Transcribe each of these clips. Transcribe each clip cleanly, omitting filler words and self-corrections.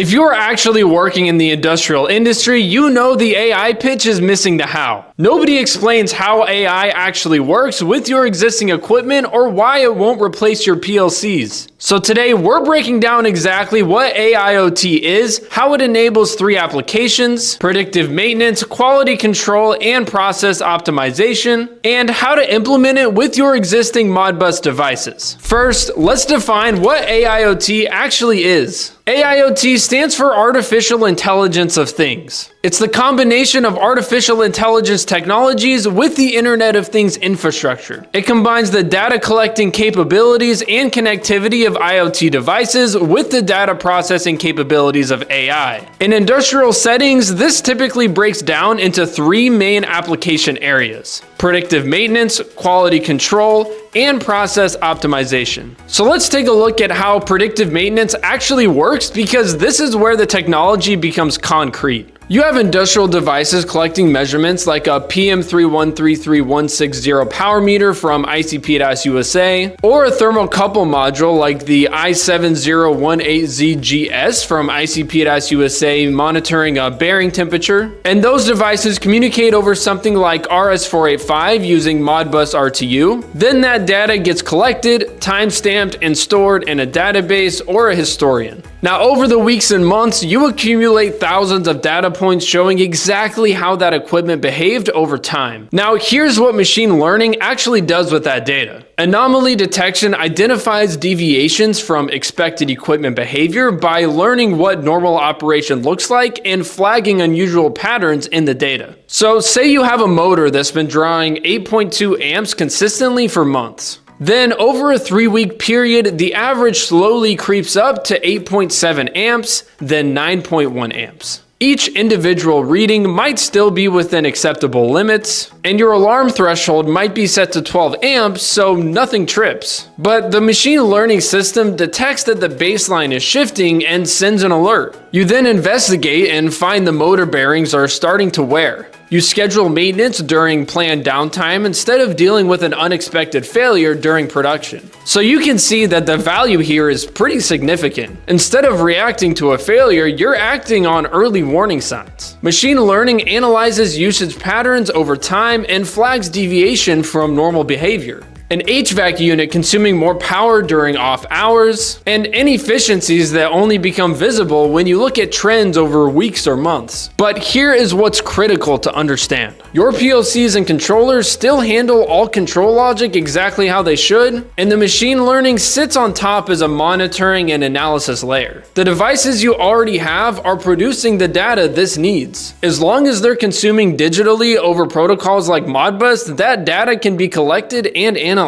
If you're actually working in the industrial industry, you know the AI pitch is missing the how. Nobody explains how AI actually works with your existing equipment or why it won't replace your PLCs. So today we're breaking down exactly what AIoT is, how it enables 3 applications: predictive maintenance, quality control, and process optimization, and how to implement it with your existing Modbus devices. First, let's define what AIoT actually is. AIoT stands for Artificial Intelligence of Things. It's the combination of artificial intelligence technologies with the Internet of Things infrastructure. It combines the data collecting capabilities and connectivity of IoT devices with the data processing capabilities of AI. In industrial settings, this typically breaks down into 3 main application areas: predictive maintenance, quality control, and process optimization. So let's take a look at how predictive maintenance actually works, because this is where the technology becomes concrete. You have industrial devices collecting measurements like a PM3133160 power meter from ICP-USA, or a thermocouple module like the I7018ZGS from ICP-USA monitoring a bearing temperature. And those devices communicate over something like RS-485 using Modbus RTU. Then that data gets collected, time-stamped, and stored in a database or a historian. Now, over the weeks and months, you accumulate thousands of data points showing exactly how that equipment behaved over time. Now, here's what machine learning actually does with that data. Anomaly detection identifies deviations from expected equipment behavior by learning what normal operation looks like and flagging unusual patterns in the data. So, say you have a motor that's been drawing 8.2 amps consistently for months. Then over a 3-week period, the average slowly creeps up to 8.7 amps, then 9.1 amps. Each individual reading might still be within acceptable limits, and your alarm threshold might be set to 12 amps, so nothing trips. But the machine learning system detects that the baseline is shifting and sends an alert. You then investigate and find the motor bearings are starting to wear. You schedule maintenance during planned downtime instead of dealing with an unexpected failure during production. So you can see that the value here is pretty significant. Instead of reacting to a failure, you're acting on early warning signs. Machine learning analyzes usage patterns over time and flags deviation from normal behavior. An HVAC unit consuming more power during off hours, and inefficiencies that only become visible when you look at trends over weeks or months. But here is what's critical to understand. Your PLCs and controllers still handle all control logic exactly how they should, and the machine learning sits on top as a monitoring and analysis layer. The devices you already have are producing the data this needs. As long as they're consuming digitally over protocols like Modbus, that data can be collected and analyzed.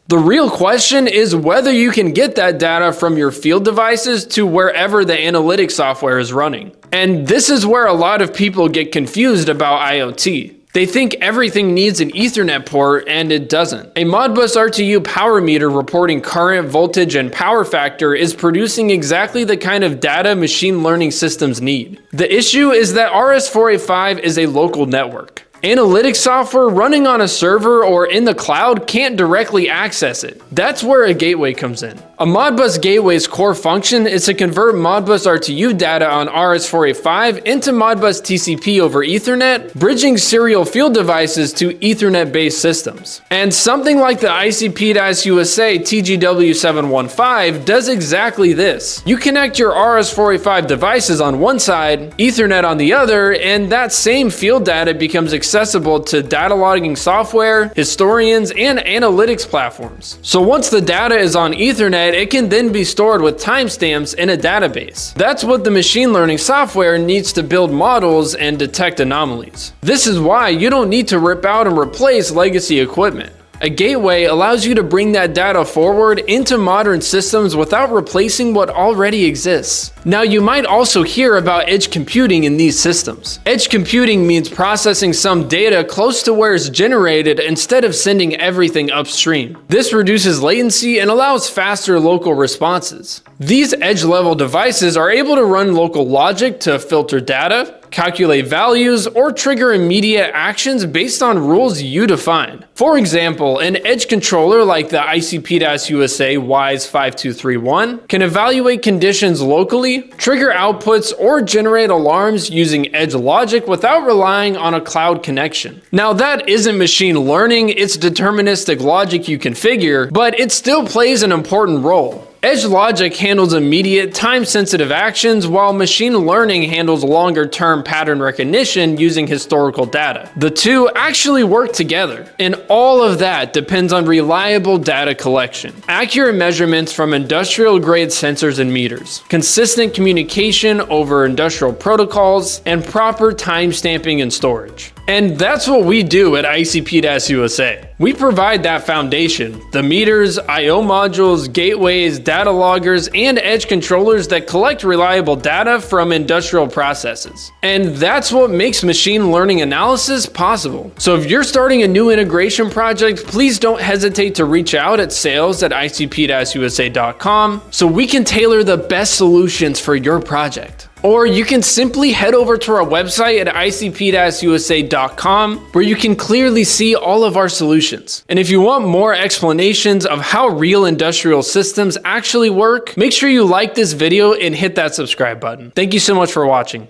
The real question is whether you can get that data from your field devices to wherever the analytics software is running. And this is where a lot of people get confused about IoT. They think everything needs an Ethernet port, and it doesn't. A Modbus RTU power meter reporting current, voltage, and power factor is producing exactly the kind of data machine learning systems need. The issue is that RS-485 is a local network. Analytics software running on a server or in the cloud can't directly access it. That's where a gateway comes in. A Modbus gateway's core function is to convert Modbus RTU data on RS-485 into Modbus TCP over Ethernet, bridging serial field devices to Ethernet-based systems. And something like the ICP-USA TGW715 does exactly this. You connect your RS-485 devices on one side, Ethernet on the other, and that same field data becomes accessible to data logging software, historians, and analytics platforms. So once the data is on Ethernet, it can then be stored with timestamps in a database. That's what the machine learning software needs to build models and detect anomalies. This is why you don't need to rip out and replace legacy equipment. A gateway allows you to bring that data forward into modern systems without replacing what already exists. Now, you might also hear about edge computing in these systems. Edge computing means processing some data close to where it's generated instead of sending everything upstream. This reduces latency and allows faster local responses. These edge-level devices are able to run local logic to filter data, calculate values, or trigger immediate actions based on rules you define. For example, an edge controller like the ICP-USA WISE 5231 can evaluate conditions locally, trigger outputs, or generate alarms using edge logic without relying on a cloud connection. Now, that isn't machine learning, it's deterministic logic you configure, but it still plays an important role. Edge logic handles immediate, time-sensitive actions, while machine learning handles longer-term pattern recognition using historical data. The two actually work together, and all of that depends on reliable data collection, accurate measurements from industrial-grade sensors and meters, consistent communication over industrial protocols, and proper timestamping and storage. And that's what we do at ICP-USA. We provide that foundation: the meters, I/O modules, gateways, data loggers, and edge controllers that collect reliable data from industrial processes. And that's what makes machine learning analysis possible. So if you're starting a new integration project, please don't hesitate to reach out at sales@icp-usa.com so we can tailor the best solutions for your project. Or you can simply head over to our website at icp-usa.com where you can clearly see all of our solutions. And if you want more explanations of how real industrial systems actually work, make sure you like this video and hit that subscribe button. Thank you so much for watching.